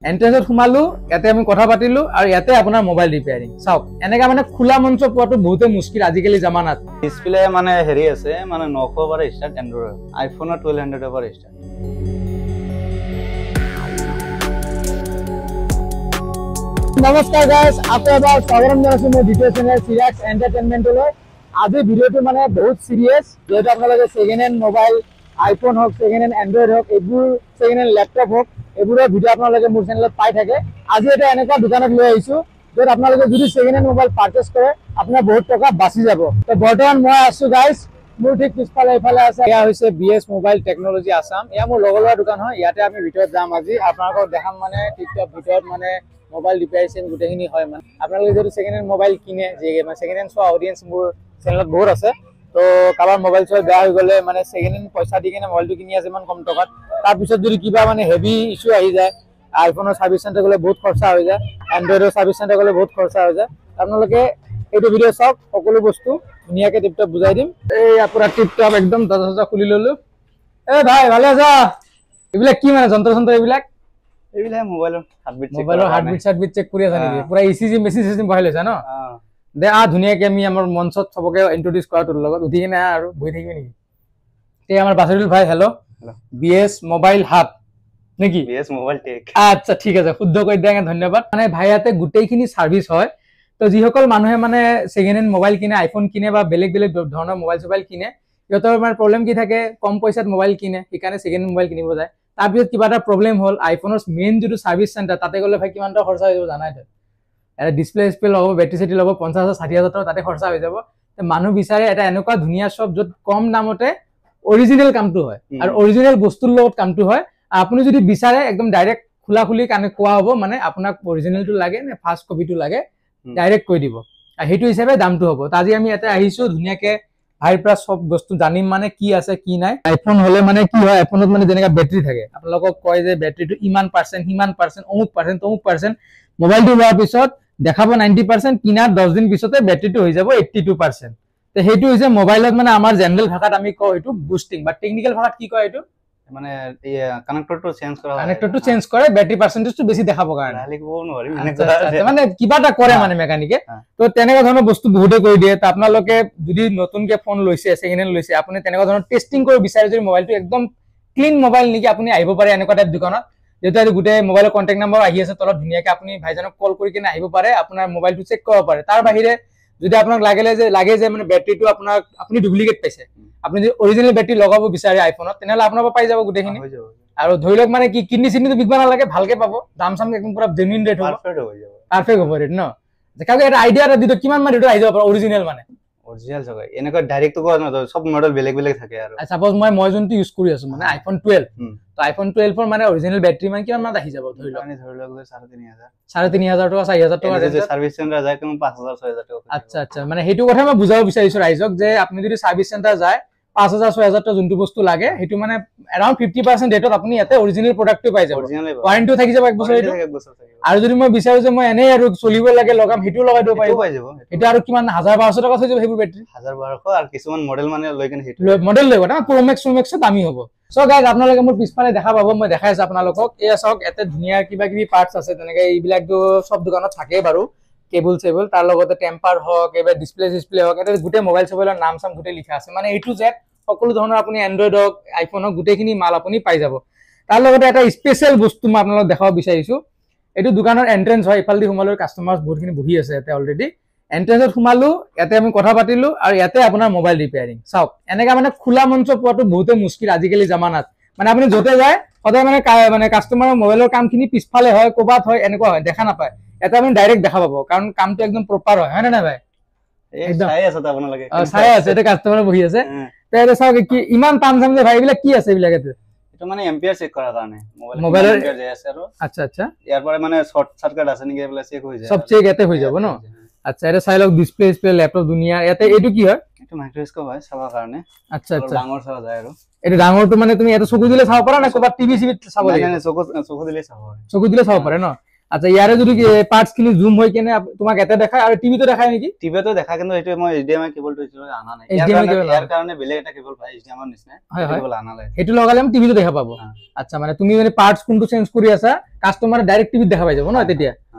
এন্ট্ৰেন্সত সোমালো, ইয়াতে আমি কথা পাতিলো আৰু ইয়াতে আপোনাৰ মোবাইল ৰিপেয়াৰিং। চাওক এনেকা মানে খোলা মঞ্চ পোৱাটো বহুতে মুস্কিল আজিকালি জামানাত। ডিসপ্লে মানে হেৰি আছে মানে 900 পৰা ষ্টাৰ্ট এন্ড্ৰইড, আইফোনৰ 1200 পৰা ষ্টাৰ্ট। নমস্কাৰ গাইজ, আপোনালোকক স্বাগতম জনাইছোঁ মোৰ ভিডিঅ' চেনেল চিৰাক্স এণ্টাৰটেইনমেণ্টলৈ। আজি ভিডিঅ'টো মানে বহুত চিৰিয়াছ, যিহেতু আপোনালোকে ছেকেণ্ড হেণ্ড মোবাইল, আইফোন হওক, ছেকেণ্ড হেণ্ড এণ্ড্ৰইড হওক, এইবোৰ ছেকেণ্ড হেণ্ড লেপটপ হওক, এইবোৰৰ ভিডিঅ' আপোনালোকে মোৰ চেনেলত পাই থাকে। আজি এটা এনেকুৱা দোকানত লৈ আহিছোঁ য'ত আপোনালোকে যদি ছেকেণ্ড হেণ্ড মোবাইল পাৰ্চেছ কৰে আপোনাৰ বহুত টকা বাচি যাব। তো বৰ্তমান মই আছোঁ গাইজ, মোৰ ঠিক পিছফালে এইফালে আছে, এয়া হৈছে BS মোবাইল টেকনলজি আছাম। এয়া মোৰ লগৰ ল'ৰা দোকান হয়, ইয়াতে আমি ভিতৰত যাম আজি। আপোনালোকক দেখাম মানে টিকটক ভিতৰত মানে মোবাইল ৰিপেয়াৰিং গোটেইখিনি হয়। মানে আপোনালোকে যদি ছেকেণ্ড হেণ্ড মোবাইল কিনে, যিহেতু মানে ছেকেণ্ড হেণ্ড চোৱা অডিয়েঞ্চ মোৰ চেনেলত বহুত আছে, তো কাৰোবাৰ মোবাইল চোৱা বেয়া হৈ গ'লে মানে ছেকেণ্ড হেণ্ড পইচা দি কিনে মোবাইলটো কিনি আছে ইমান কম টকাত, তাৰপিছত যদি কিবা মানে হেভি ইছ্যু আহি যায়, আইফোনৰ ছাৰ্ভিচ চেণ্টাৰ গ'লে বহুত খৰচা হৈ যায়, এণ্ড্ৰইডৰ ছাৰ্ভিচ চেণ্টাৰ গ'লে বহুত খৰচা হৈ যায়। আপোনালোকে এইটো ভিডিঅ' চাওক, সকলো বস্তু ধুনীয়াকৈ টিপটপ বুজাই দিম। এই আপোনাৰ টিপটপ একদম দৰ্জা চৰ্জা খুলি ল'লোঁ। এই ভাই ভালে আছা? এইবিলাক কি মানে যন্ত্ৰ চন্ত্ৰ এইবিলাক? এইবিলাক মোবাইলৰ হাৰ্টবিট চাৰ্টবিট চেক কৰি আছা নেকি? পুৰা ECG মেচিন চেচিন বহাই লৈছা ন? দে ধুনীয়াকৈ আমি আমাৰ মঞ্চত চবকে ইন্ট্ৰডিউচ কৰা তোৰ লগত। উঠি কিনে আৰু বহি থাকিবি নেকি? এই আমাৰ বাছাৰুল ভাই, হেল্ল'। BS মোবাইল হাব নেকি? BS mobile tech. আচ্ছা ঠিক আছে, শুদ্ধ কৈ দিয়াৰ কাৰণে ধন্যবাদ। মানে ভাই ইয়াতে গোটেইখিনি ছাৰ্ভিচ হয়। তো যিসকল মানুহে মানে ছেকেণ্ড হেণ্ড মোবাইল কিনে, আইফোন কিনে বা বেলেগ বেলেগ ধৰণৰ মোবাইল চোবাইল কিনে, সিহঁতৰ মানে প্ৰব্লেম কি থাকে, কম পইচাত মোবাইল কিনে, সেইকাৰণে ছেকেণ্ড হেণ্ড মোবাইল কিনিব যায়। তাৰপিছত কিবা এটা প্ৰব্লেম হ'ল, আইফোনৰ মেইন যিটো ছাৰ্ভিচ চেণ্টাৰ, তাতে গ'লে ভাই কিমান টকা খৰচা হৈ যাব জানাই তই। এটা ডিছপ্লে ল'ব, বেটাৰী চেটাৰী ল'ব, 50,000 60,000 টকা তাতে খৰচা হৈ যাব। মানুহ বিচাৰে এটা এনেকুৱা ধুনীয়া শ্বপ য'ত কম দামতে অৰিজিনেল কামটো হয় আৰু অৰিজিনেল বস্তুৰ লগত কামটো হয়। আপুনি যদি বিচাৰে একদম ডাইৰেক্ট খোলা খুলি কাৰণে কোৱা হ'ব, মানে আপোনাক অৰিজিনেলটো লাগে নে ফাৰ্ষ্ট কপিটো লাগে, ডাইৰেক্ট কৈ দিব, আৰু সেইটো হিচাপে দামটো হ'ব। তো আজি আমি ইয়াতে আহিছোঁ, ধুনীয়াকৈ ভাইৰ পৰা চব বস্তু জানিম, মানে কি আছে কি নাই। আইফোন হ'লে মানে কি হয়, আইফোনত মানে যেনেকৈ বেটাৰী থাকে, আপোনালোকক কয় যে বেটাৰীটো ইমান পাৰ্চেণ্ট, সিমান পাৰ্চেণ্ট, অমুক পাৰ্চেণ্ট, তমুক পাৰ্চেণ্ট। মোবাইলটো লোৱাৰ পিছত দেখাব 90%, কিনাৰ 10 দিন পিছতে বেটাৰীটো হৈ যাব 82%। তো সেইটো হৈছে মোবাইলত মানে আমাৰ জেনেৰেল ভাষাত আমি কওঁ এইটো বুষ্টিং, বা টেকনিকেল ভাষাত কি কয় এইটো মানে কানেক্টৰটো চেঞ্জ কৰা, কানেক্টৰটো চেঞ্জ কৰে বেটাৰী পাৰ্চেণ্টেজটো বেছি দেখাবৰ কাৰণে, মানে কিবা এটা কৰে মানে মেকানিকে। তো তেনেকুৱা ধৰণৰ বস্তু বহুতে কৰি দিয়ে। তো আপোনালোকে যদি নতুনকৈ ফোন লৈছে, ছেকেণ্ড হেণ্ড লৈছে, আপুনি তেনেকুৱা ধৰণৰ টেষ্টিং কৰি বিচাৰে যদি মোবাইলটো একদম ক্লিন মোবাইল নেকি, আপুনি আহিব পাৰে এনেকুৱা টাইপ দোকানত। যেহেতু গোটেই মোবাইলৰ কণ্টেক্ট নম্বৰ আহি আছে তলত, ধুনীয়াকৈ আপুনি ভাইজনক কল কৰি কিনে আহিব পাৰে, আপোনাৰ মোবাইলটো চেক কৰিব পাৰে। তাৰ বাহিৰে যদি আপোনাক লাগে যে মানে বেটাৰীটো আপোনাক আপুনি ডুপ্লিকেট পাইছে, আপুনি যদি অৰিজিনেল বেটাৰী লগাব বিচাৰে আইফোনত, তেনেহ'লে আপোনাৰ পৰা পাই যাব গোটেইখিনি। আৰু ধৰি লওক মানে কি কিডনি চিডনিটো বিকিব নালাগে, ভালকে পাব, দাম চাম একদম পুৰা জেনুইন ৰেট হ'ব, পাৰফেক্ট হ'ব ৰেট ন। কাৰণ এটা আইডিয়া এটা দি দিওঁ, কিমান মান ৰেটত আহি যাব পাৰে অৰিজিনেল, মানে অৰিজিনেল জগা এনেকুৱা ডাইৰেক্ট কোৱা নহয়, সব মডেল বেলেগ বেলেগ থাকে। আৰু সাপোজ মই যোনটো ইউজ কৰি আছো মানে আইফোন 12, তো আইফোন 12ৰ মানে অৰিজিনেল বেটাৰী মানে কিমান মান আহি যাব? ধৰি লওক 3,500 টকা, 4,000 টকা সাৰ্ভিস চেণ্টাৰ যায়, 5,000 6,000 টকা। আচ্ছা আচ্ছা, মানে সেইটো কথা মই বুজাব বিচাৰিছো ৰাইজক, যে আপুনি যদি সাৰ্ভিস চেণ্টাৰ যায় 5,000 6,000 টকা যোনটো বস্তু লাগে, সেইটো মানে এৰাউণ্ড 50% ৰেটত আপুনি ইয়াতে অৰিজিনেল প্ৰডাক্টটো পাই যাব। ওৱাৰেণ্টিও থাকি যাব 1 বছৰ। আৰু যদি মই বিচাৰো যে মই এনেই আৰু চলিব লাগে লগাম, সেইটো লগাই দিব পাৰিব। এটা আৰু কিমান 1,000-1,200 টকা হৈ যাব সেইবোৰ বেটাৰী, 1,000-1,200, আৰু কিছুমান মডেল মানে লৈ কিনে সেইটো মডেল লৈ কথা প্ৰ' মেক্স দামী হ'ব। চ' গাইজ আপোনালোকে মোৰ পিছফালে দেখা পাব, মই দেখাই আছো আপোনালোকক। এয়া চাওক, ইয়াতে ধুনীয়া কিবা কিবি পাৰ্টছ আছে, তেনেকে এইবিলাকতো চব দোকানত থাকেই বাৰু, কেবল চেবল, তাৰ লগতে টেম্পাৰ হওক, এইবাৰ ডিছপ্লে হওক, এটা গোটেই মোবাইল চবাইলৰ নাম চাম গোটেই লিখা আছে, মানে A to Z সকলো ধৰণৰ আপুনি এণ্ড্ৰইড হওক, আইফোন হওক, গোটেইখিনি মাল আপুনি পাই যাব। তাৰ লগতে এটা স্পেচিয়েল বস্তু মই আপোনালোকক দেখাব বিচাৰিছো। এইটো দোকানৰ এণ্ট্ৰেন্স হয়, ইফালেদি সোমালো, কাষ্টমাৰ্ছ বহুতখিনি বহি আছে ইয়াতে অলৰেডি। এণ্ট্ৰেন্সত সোমালো, ইয়াতে আমি কথা পাতিলো, আৰু ইয়াতে আপোনাৰ মোবাইল ৰিপেয়াৰিং। চাওক এনেকা মানে খোলা মঞ্চ পোৱাটো বহুতে মুস্কিল আজিকালি জামানাত। মানে আপুনি য'তে যায় সদায় মানে কাষ্টমাৰৰ মোবাইলৰ কামখিনি পিছফালে হয়, ক'ৰবাত হয়, এনেকুৱা হয়, দেখা নাপায়। এটা আপুনি ডাইৰেক্ট দেখা পাব, কাৰণ কামটো একদম প্ৰপাৰ হয় নে নাই ভাই? চাই আছে আপোনালোকে, চাই আছে, এতিয়া কাষ্টমাৰ বহি আছে। চাওক কি ইমান টান চাম যে ভাই, এইবিলাক কি আছে এইবিলাক? এটা মানে এম্পিয়াৰ চেক কৰাৰ কাৰণে মোবাইলৰ এম্পিয়াৰ যায় আছে। আৰু আচ্ছা আচ্ছা, ইয়াৰ পৰা মানে শৰ্ট সাৰ্কিট আছে নেকি এইবিলাক চেক হৈ যায়, সব চেক ইয়াতে হৈ যাব ন। আচ্ছা, এটা চাই লওক, ডিছপ্লে লেপটপ দুনিয়া ইয়াতে। এইটো কি হয়? এইটো মাইক্ৰস্কোপ হয়, চাবৰ কাৰণে। আচ্ছা আচ্ছা, ডাঙৰ চাৱা যায়। আৰু এইটো ডাঙৰটো মানে তুমি এটা চকু দিলে চাব পাৰা না, ক'ৰবাত টিভি চিভিত চাব লাগে? চকু দিলে চাব পাৰে, চকু দিলে চাব পাৰে ন। আচ্ছা ইয়াৰে যদি পাৰ্টছ খিনি জুম হৈ কেনে তোমাক এটা দেখায় আৰু টিভিটো দেখায় নেকি টিভিটো দেখা কিন্তু এইটো মই HDMI কেবলটো আনা নাই ইয়াৰ কাৰণে বেলেগ এটা কেবল পায় HDMI ৰ নিচিনা কেবল আনা নাই হেতু লগালে আমি টিভিটো দেখা পাবো আচ্ছা মানে তুমি মানে পাৰ্টছ কোনটো চেঞ্জ কৰি আছা কাস্টমাৰ ডাইৰেক্ট টিভিত দেখা পাই যাব ন তেতিয়া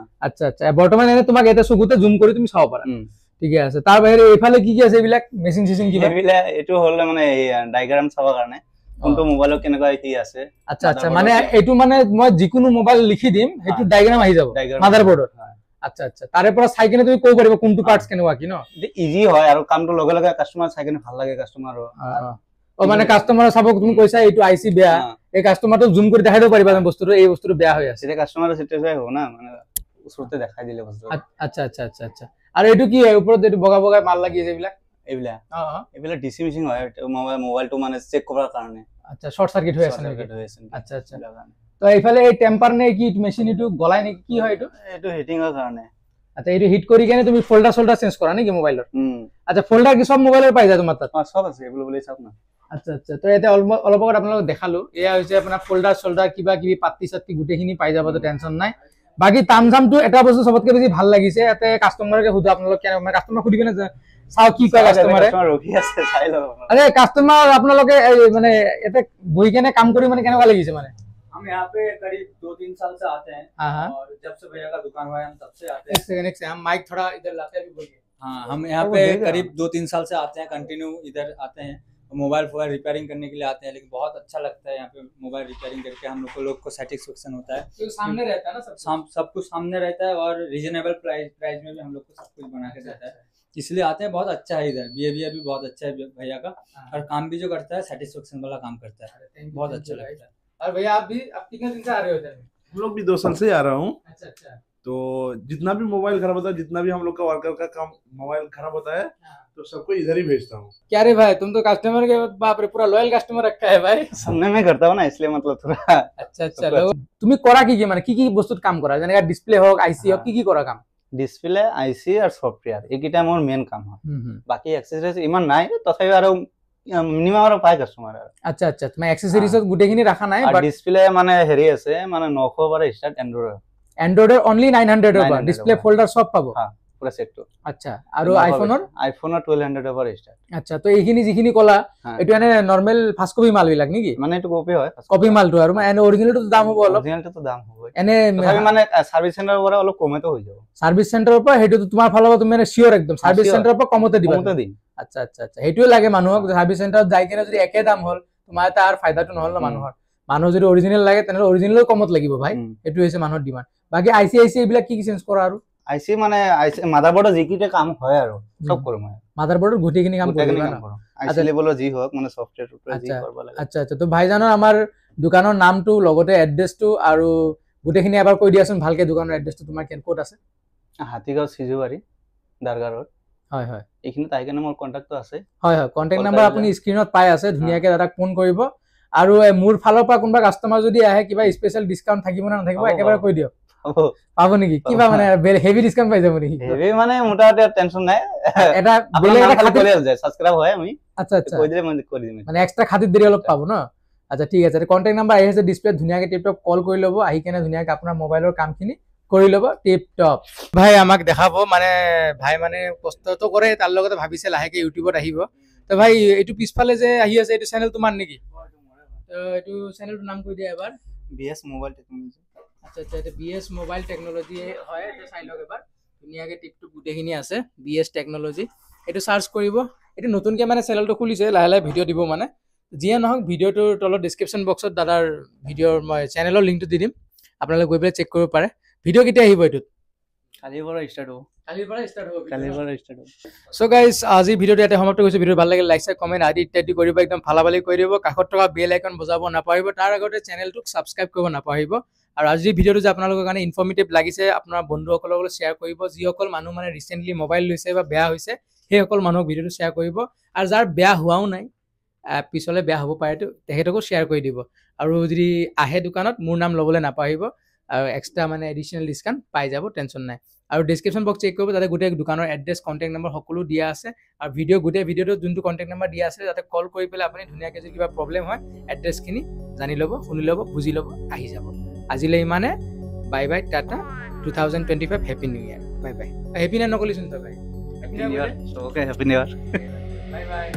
আচ্ছা আচ্ছা বৰ্তমান এনে তোমাক এটা চকুতে জুম কৰি তুমি চাব পাৰা ঠিক আছে তাৰ বাহিৰে এইফালে কি কি আছে এইবিলাক মেচিন সিচিন কিবা এইবিলাক এটো হল মানে ডায়াগ্ৰাম চাবৰ কাৰণে কোনটো মোবাইলত কেনেকুৱা কি আছে আচ্ছা আচ্ছা মানে এটো মানে মই যিকোনো মোবাইল লিখি দিম হেতু ডায়াগ্ৰাম আহি যাব মাদাৰবোৰ্ডত আচ্ছা আচ্ছা তাৰে পৰা চাই কিনে তুমি কৈ পাৰিবা কোনটো পাৰ্টছ কেনেকুৱা কি ন ইজি হয় আৰু কামটো লগে লগে কাস্টমাৰ চাই কিনে ভাল লাগে কাস্টমাৰৰ ও মানে কাস্টমাৰ চাব তুমি কৈছা এইটো আইসি বেয়া এই কাস্টমাৰটো জুম কৰি দেখাই দিব পাৰিবা বস্তুটো এই বস্তুটো বেয়া হৈ আছে এটা কাস্টমাৰৰ সিচুৱেচন হ'ব না মানে ওচৰতে দেখাই দিলে বস্তু আচ্ছা আচ্ছা আচ্ছা আচ্ছা আৰু এটো কি ওপৰত যেটো বগা বগা মাল লাগি আছে এইবিলাক এইবিলাক ডিসি মেচিন হয় মোবাইলটো মানে চেক কৰাৰ কাৰণে আচ্ছা শৰ্ট সার্কিট হৈ আছে আচ্ছা আচ্ছা তো এইফালে এই টেম্পার নে কি মেচিন এটো গলাই নে কি হয় এটো এটো হিটিংৰ কাৰণে আচ্ছা এটো হিট কৰি কেনে তুমি ফোল্ডাৰ চেঞ্জ কৰা নেকি মোবাইলৰ আচ্ছা ফোল্ডাৰ কি সব মোবাইলৰ পাই যায় তোমাৰ তাত সব আছে এগুলো বলে সব না আচ্ছা আচ্ছা তো এটা অলপ আগত আপোনালোক দেখালো এয়া হৈছে আপোনাৰ ফোল্ডাৰ কিবা কিবি পাত্তি সাত্তি গুটেখিনি পাই যাব তো টেনশন নাই বাকি তামজামটো এটা বস্তু সবতকে বেছি ভাল লাগিছে এতে কাস্টমাৰকে হুদা আপোনালোক কেনে মানে কাস্টমাৰ খুদি কেনে চাও কি কয় কাস্টমাৰে ৰখি আছে চাই লও আৰে কাস্টমাৰ আপোনালোকে মানে এতে বহি কেনে কাম কৰি মানে কেনেকুৱা লাগিছে মানে हम यहाँ पे करीब 2-3 साल से आते हैं और जब से भैया का दुकान हुआ है हम तब से आते हैं एक से हम माइक थोड़ा इधर लाते हैं अभी बोलिए हाँ हम यहाँ पे करीब 2-3 साल से आते हैं कंटिन्यू इधर आते हैं मोबाइल फोन रिपेयरिंग करने के लिए आते हैं लेकिन बहुत अच्छा लगता है यहाँ पे मोबाइल रिपेयरिंग करके हम लोग को सेटिस्फेक्शन होता है तो सामने रहता है ना सब कुछ सामने रहता है और रीजनेबल प्राइस में भी हम लोग को सब कुछ बना के देता है इसलिए आते हैं बहुत अच्छा है इधर बिहेवियर भी बहुत अच्छा है भैया का और काम भी जो करता है सेटिस्फेक्शन वाला काम करता है बहुत अच्छा लगता है और भैया आप कितने दिन से आ रहे हो इधर हम लोग भी 2 साल से आ रहा हूँ अच्छा अच्छा तो जितना भी मोबाइल खराब होता है जितना भी हम लोग का वर्कर का काम मोबाइल खराब होता है तो सबको इधर ही भेजता हूँ क्या रे भाई तुम तो कस्टमर के बाप रे पूरा लॉयल कस्टमर रखा है भाई सामने में करता हूँ ना इसलिए मतलब थोड़ा अच्छा अच्छा তুমি কৰা কি মানে কি বস্তুত কাম কৰা যেনেকা ডিসপ্লে হোক আইসি হোক কি কৰা কাম ডিসপ্লে আইসি আৰ সফটওয়্যাৰ এইকিটা মোৰ মেইন কাম হয় বাকি এক্সেসৰিজ ইমান নাই তথাপি আৰু মিনিমাম আৰু পাই কাস্টমাৰ আচ্ছা আচ্ছা তুমি এক্সেসৰিজত গুটেখিনি ৰাখা নাই বাট ডিসপ্লে মানে হেৰি আছে মানে 900 পৰা স্টাৰ্ট এন্ড্ৰইডৰ অনলি 900 ৰ পৰা ডিসপ্লে ফোল্ডাৰ সব পাব হ্যাঁ পুৰা সেটটো আচ্ছা আৰু আইফোনৰ 1200 পৰা স্টার্ট আচ্ছা তো এইখিনি যিখিনি কলা এটো এনে নরমাল ফাস্ট কপি মাল বিলাক নেকি মানে এটো কপি হয় কপি মালটো আৰু মানে অৰিজিনালটো দাম হ'ব অলপ অৰিজিনালটো তো দাম হ'ব এনে মানে সাৰ্ভিস সেন্টাৰৰ পৰা অলপ কমতে হৈ যাব সাৰ্ভিস সেন্টাৰৰ পৰা হেটো তোমাৰ ফালৰ তুমি মানে শিওৰ একদম সাৰ্ভিস সেন্টাৰৰ পৰা কমতে দিবা আচ্ছা আচ্ছা আচ্ছা হেটোই লাগে মানুহক সাৰ্ভিস সেন্টাৰত যাই কিনে যদি একে দাম হল তোমাৰ তাৰ ফায়দাটো নহল না মানুহৰ যদি অৰিজিনাল লাগে তেনে অৰিজিনালৰ কমত লাগিব ভাই এটো হৈছে মানুহৰ ডিমান্ড বাকি আইসি এইবিলাক কি চেঞ্জ কৰা আৰু আইসি মানে আইসি মাদাৰবোৰ্ডৰ যিকিটা কাম হয় আৰু সব কৰো মই মাদাৰবোৰ্ডৰ গুটেখিনি কাম কৰিবা আইসি লেভেলৰ যি হোক মানে সফটওয়্যাৰ ওপৰত যি কৰিব লাগে আচ্ছা আচ্ছা তো ভাইজানৰ আমাৰ দোকানৰ নামটো লগতে এড্ৰেছটো আৰু গুটেখিনি এবাৰ কৈ দিয়াচোন ভালকে দোকানৰ এড্ৰেছটো তোমাৰ ক'ত আছে হাতীগাঁও সিজুবাৰী দাৰগা ৰোড হয় হয় এইখিনি তাই কেনে মোৰ কন্টাক্টটো আছে হয় হয় কন্টাক্ট নাম্বাৰ আপুনি স্ক্ৰিনত পাই আছে ধুনিয়াকে দাদাক ফোন কৰিব আৰু মোৰ ফালৰ পৰা কোনবা কাস্টমাৰ যদি আহে কিবা স্পেশাল ডিসকাউন্ট থাকিব না নাথাকিব একেবাৰে কৈ দিয়ক পাবো নেকি কিবা মানে হেভি ডিসকাউন্ট পাই যাব নেকি হেভি মানে মোটামুটি টেনশন নাই এটা বেলেগ এটা খাতির করে যায় সাবস্ক্রাইব হয় আমি আচ্ছা আচ্ছা কই দিলে মই কৰি দিম মানে এক্সট্ৰা খাতিৰ দেৰি অলপ পাবো না আচ্ছা ঠিক আছে কন্টাক্ট নাম্বাৰ আহি আছে ডিসপ্লে ধুনিয়াকে টিপটপ কল কৰি লব আহি কেনে ধুনিয়াকে আপোনাৰ মোবাইলৰ কামখিনি কৰি লব টিপটপ ভাই আমাক দেখাবো মানে ভাই মানে কষ্ট তো কৰে তাৰ লগতে ভাবিছে লাহেকে ইউটিউবত আহিব তো ভাই এইটো পিছফালে যে আহি আছে এইটো চেনেল তোমাৰ নেকি তো এইটো চেনেলটোৰ নাম কৈ দিয়া এবাৰ বিএস মোবাইল টেকনোলজি আচ্ছা আচ্ছা এটা বিএস মোবাইল টেকনোলজি হয় এটা চাই লওক এবাৰ ধুনিয়াকে টিপটপ গুটেখিনি আছে বিএস টেকনোলজি এটো সাৰ্চ কৰিব এটো নতুনকে মানে চেনেলটো খুলিছে লাহে লাহে ভিডিও দিব মানে যিয়ে নহক ভিডিওটোৰ তলত ডেসক্ৰিপচন বক্সত দাদাৰ ভিডিওৰ মই চেনেলৰ লিংকটো দি দিম আপোনালোকে গৈ পেলাই চেক কৰিব পাৰে ভিডিও কেতিয়া আহিব এটো কালিৰ পৰা স্টাৰ্ট হ'ব সো গাইস আজি ভিডিওটো ইয়াতে সমাপ্ত কৰিছো ভিডিও ভাল লাগিলে লাইক শেয়াৰ কমেন্ট আদি ইত্যাদি কৰিব একদম ভালাভালি কৰি দিব কাষত থকা বেল আইকন বজাব নাপাহৰিব তাৰ আগতে চেনেলটোক সাবস্ক্ৰাইব কৰিব নাপাহৰিব আৰু আজি ভিডিওটো যে আপোনালোকৰ কাৰণে ইনফৰ্মেটিভ লাগিছে আপোনাৰ বন্ধুসকলৰ লগত শ্বেয়াৰ কৰিব যিসকল মানুহ মানে ৰিসেন্টলি মোবাইল লৈছে বা বেয়া হৈছে সেইসকল মানুহক ভিডিওটো শ্বেয়াৰ কৰিব আৰু যাৰ বেয়া হোৱাও নাই পিছলে বেয়া হ'ব পাৰে তেহেতকো শ্বেয়াৰ কৰি দিব আৰু যদি আহে দোকানত মোৰ নাম ল'বলৈ নাপাহৰিব আৰু এক্সট্ৰা মানে এডিশনাল ডিসকাউন্ট পাই যাব টেনশন নাই আৰু ডেসক্ৰিপচন বক্স চেক কৰিব তাতে গোটেই দোকানৰ এড্ৰেছ কন্টাক্ট নম্বৰ সকলো দিয়া আছে আৰু গোটেই ভিডিওটো যোনটো কন্টাক্ট নম্বৰ দিয়া আছে তাতে কল কৰি পেলাই আপুনি ধুনিয়াকে যদি কিবা প্ৰবলেম হয় এড্ৰেছখিনি জানি ল'ব শুনি ল'ব বুজি ল'ব আহি যাব আজিলৈ ইমানে bye bye Tata 2025 happy new year bye bye happy না নকলিচোন তই বাই চবকে হেপী নিউ ইয়াৰ বাই বাই